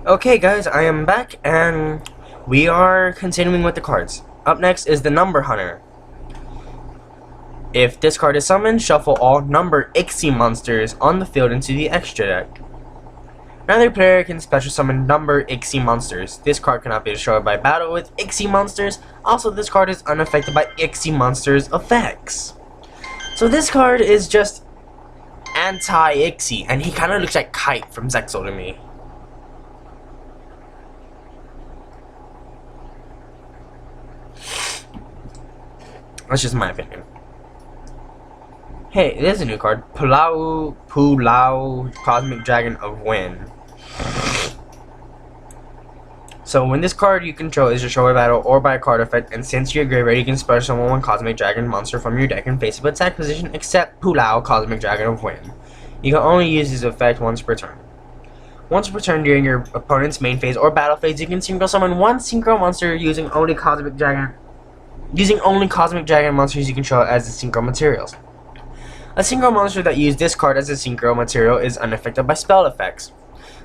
Okay guys, I am back and we are continuing with the cards. Up next is the Number Hunter. If this card is summoned, shuffle all number a.k.a. monsters on the field into the extra deck. Another player can special summon number a.k.a. monsters. This card cannot be destroyed by battle with a.k.a. monsters. Also, this card is unaffected by a.k.a. monsters effects. So this card is just anti-a.k.a. and he kind of looks like Kite from Zexal to me. That's just my opinion. Hey, there's a new card. Pulau Cosmic Dragon of Wind. So when this card you control is destroyed by battle or by a card effect and sent to your graveyard, you can special summon one Cosmic Dragon monster from your deck in face-up attack position except Pulau Cosmic Dragon of Wind. You can only use this effect once per turn. Once per turn during your opponent's main phase or battle phase, you can synchro summon one synchro monster using only Cosmic Dragon monsters you control as the synchro materials. A synchro monster that used this card as a synchro material is unaffected by spell effects.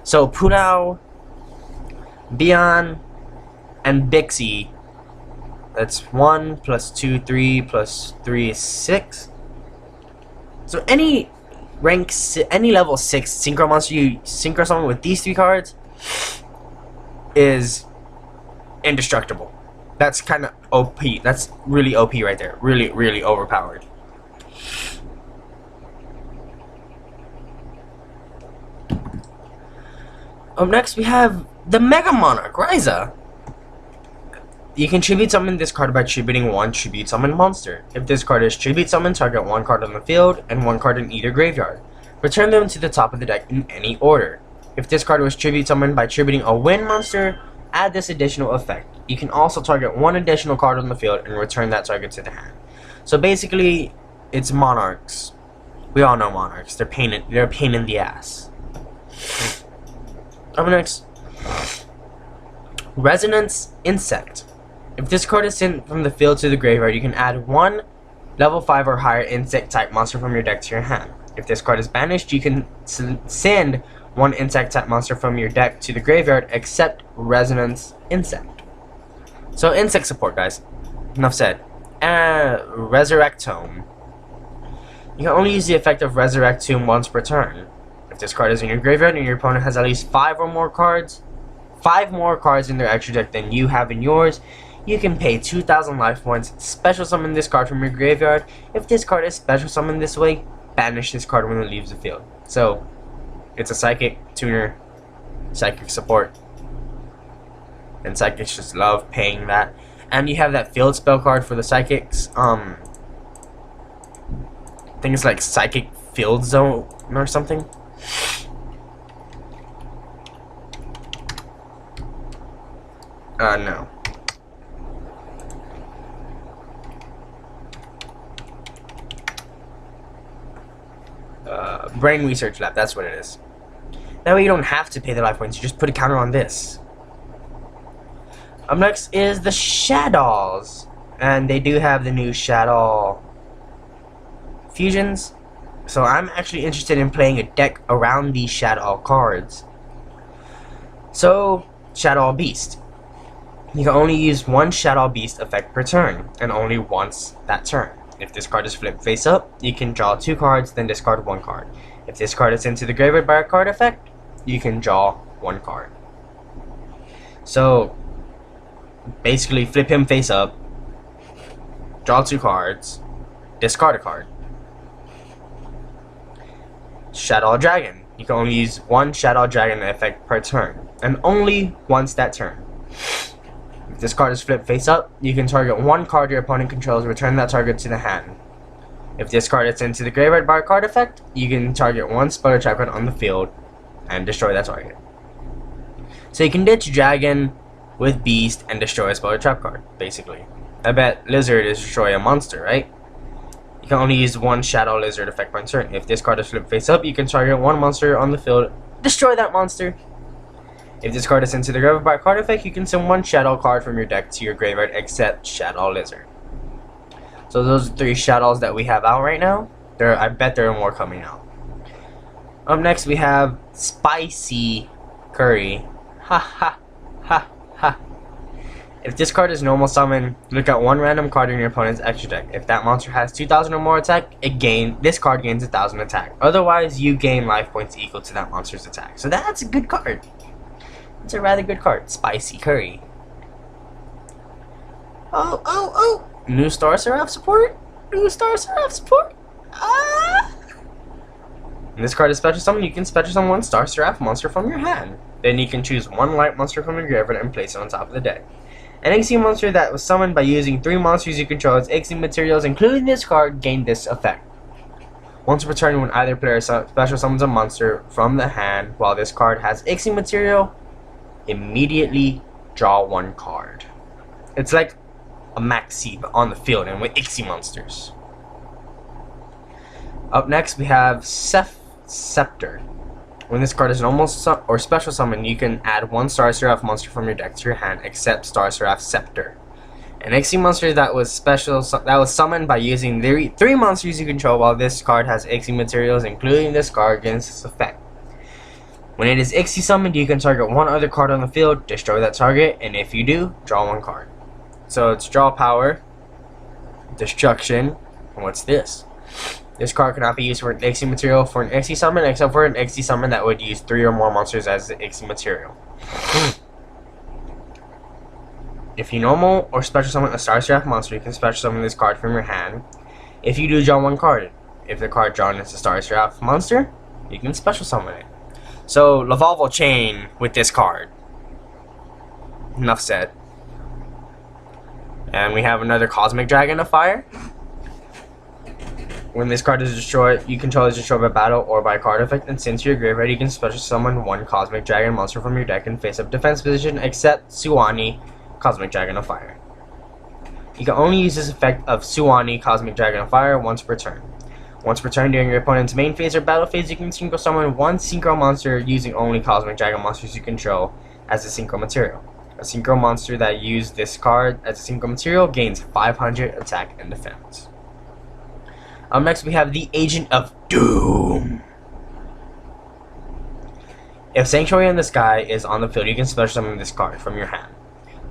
So Pulau, Bian, and Bixie. That's 1 plus 2, 3 plus 3 is 6. So any level 6 synchro monster you synchro summon with these 3 cards is indestructible. That's kind of OP. That's really OP right there. Really, really overpowered. Up next, we have the Mega Monarch, Ryza. You can tribute summon this card by tributing one tribute summon monster. If this card is tribute summoned, target one card on the field and one card in either graveyard. Return them to the top of the deck in any order. If this card was tribute summoned by tributing a wind monster, add this additional effect. You can also target one additional card on the field and return that target to the hand. So basically, it's Monarchs. We all know Monarchs. They're a pain in the ass. Up next, Resonance Insect. If this card is sent from the field to the graveyard, you can add one level 5 or higher insect type monster from your deck to your hand. If this card is banished, you can send one insect type monster from your deck to the graveyard except Resonance Insect. So insect support, guys. Enough said. Resurrect Tome. You can only use the effect of Resurrect Tomb once per turn. If this card is in your graveyard and your opponent has at least 5 more cards in their extra deck than you have in yours, you can pay 2,000 life points, special summon this card from your graveyard. If this card is special summoned this way, banish this card when it leaves the field. So, it's a psychic, tuner, psychic support. And psychics just love paying that. And you have that field spell card for the psychics. I think it's like Psychic Field Zone or something. No. Brain Research Lab, that's what it is. That way you don't have to pay the life points, you just put a counter on this. Up next is the Shadows. And they do have the new Shadow fusions. So I'm actually interested in playing a deck around these Shadow cards. So, Shadow Beast. You can only use one Shadow Beast effect per turn, and only once that turn. If this card is flipped face up, you can draw 2 cards, then discard 1 card. If this card is sent to the graveyard by a card effect, you can draw 1 card. So, basically flip him face up, draw 2 cards, discard a card. Shadow Dragon. You can only use one Shadow Dragon effect per turn, and only once that turn. If this card is flipped face up, you can target 1 card your opponent controls, return that target to the hand. If this card is sent to the graveyard by a card effect, you can target 1 spell or trap card on the field and destroy that target. So you can ditch Dragon with Beast and destroy a spell or trap card, basically. I bet Lizard is destroy a monster, right? You can only use 1 Shadow Lizard effect per turn. If this card is flipped face up, you can target 1 monster on the field, destroy that monster. If this card is sent to the graveyard by a card effect, you can send 1 Shadow card from your deck to your graveyard except Shadow Lizard. So those are 3 Shadows that we have out right now. I bet there are more coming out. Up next we have Spicy Curry Ha ha ha ha. If this card is normal summon, look at one random card in your opponent's extra deck. If that monster has 2,000 or more attack, this card gains 1,000 attack. Otherwise, you gain life points equal to that monster's attack. So that's a good card. It's a rather good card. Spicy curry. Oh. New Star Seraph support? New Star Seraph support? Ah! When this card is special summon, you can special summon one Star Seraph monster from your hand. Then you can choose one light monster from your graveyard and place it on top of the deck. An XC monster that was summoned by using 3 monsters you control as XC materials, including this card, gain this effect. Once per turn, when either player special summons a monster from the hand while this card has XC material, immediately draw 1 card. It's like a maxi but on the field and with XC monsters. Up next, we have Scepter. When this card is normal or special summon, you can add 1 Star Seraph monster from your deck to your hand, except Star Seraph Scepter. An XC monster that was summoned by using 3 monsters you control while this card has XC materials, including this card, gains this effect. When it is XC summoned, you can target 1 other card on the field, destroy that target, and if you do, draw 1 card. So it's draw power, destruction, and what's this? This card cannot be used for an XC material for an XC summon, except for an XC summon that would use 3 or more monsters as the XC material. If you normal or special summon a Star Seraph monster, you can special summon this card from your hand. If you do, draw 1 card. If the card drawn is a Star Seraph monster, you can special summon it. So, Lavalval Chain with this card. Enough said. And we have another Cosmic Dragon of Fire. When this card is destroyed, you control is destroyed by battle or by card effect, and since your graveyard, you can special summon 1 Cosmic Dragon monster from your deck in face-up defense position, except Suwani, Cosmic Dragon of Fire. You can only use this effect of Suwani, Cosmic Dragon of Fire, once per turn. Once per turn during your opponent's main phase or battle phase, you can synchro summon 1 synchro monster using only Cosmic Dragon monsters you control as a synchro material. A synchro monster that used this card as a synchro material gains 500 attack and defense. Up next, we have the Agent of Doom. If Sanctuary in the Sky is on the field, you can special summon this card from your hand.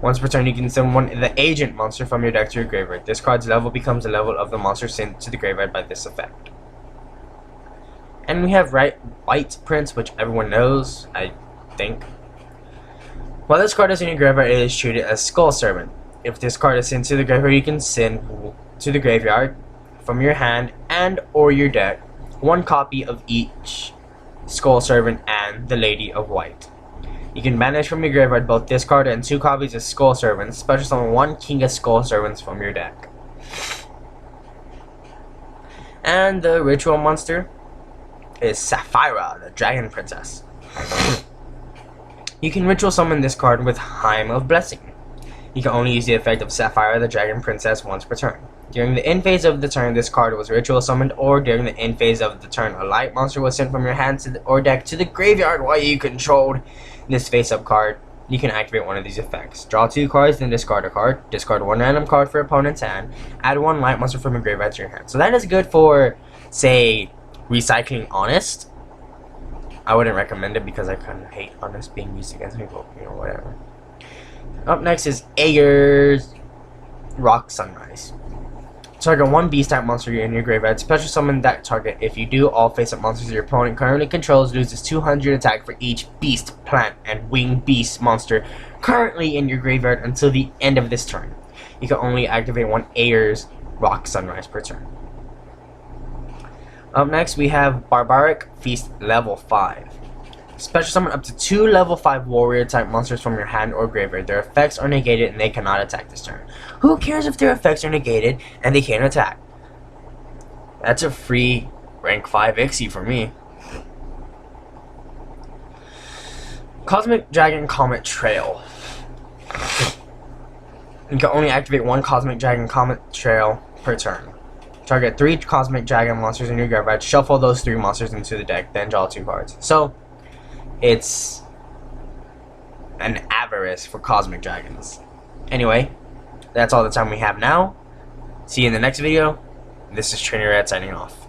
Once per turn, you can summon the Agent monster from your deck to your graveyard. This card's level becomes the level of the monster sent to the graveyard by this effect. And we have White Prince, which everyone knows, I think. While this card is in your graveyard, it is treated as Skull Servant. If this card is sent to the graveyard, you can send to the graveyard from your hand and or your deck 1 copy of each Skull Servant and the Lady of White. You can banish from your graveyard both this card and 2 copies of Skull Servants, special summon 1 King of Skull Servants from your deck. And the ritual monster is Sapphira, the Dragon Princess. You can ritual summon this card with Hymn of Blessing. You can only use the effect of Sapphira, the Dragon Princess, once per turn. During the end phase of the turn, this card was ritual summoned, or during the end phase of the turn, a light monster was sent from your hand or deck to the graveyard while you controlled this face-up card. You can activate one of these effects. Draw 2 cards, then discard a card. Discard 1 random card for opponent's hand. Add 1 light monster from your graveyard to your hand. So that is good for, say, recycling Honest. I wouldn't recommend it because I kind of hate Honest being used against me, but whatever. Up next is a.k.a. Rock Sunrise. Target 1 beast type monster in your graveyard. Special summon that target. If you do, all face-up monsters your opponent currently controls loses 200 attack for each beast, plant, and winged beast monster currently in your graveyard until the end of this turn. You can only activate 1 a.k.a. Rock Sunrise per turn. Up next, we have Barbaric Feast level 5. Special summon up to 2 level 5 warrior type monsters from your hand or graveyard. Their effects are negated and they cannot attack this turn. Who cares if their effects are negated and they can't attack? That's a free rank 5 Ixie for me. Cosmic Dragon Comet Trail. You can only activate 1 Cosmic Dragon Comet Trail per turn. Target 3 Cosmic Dragon monsters in your graveyard. Shuffle those 3 monsters into the deck, then draw 2 cards. So, it's an avarice for Cosmic Dragons. Anyway, that's all the time we have now. See you in the next video. This is Trainer Red signing off.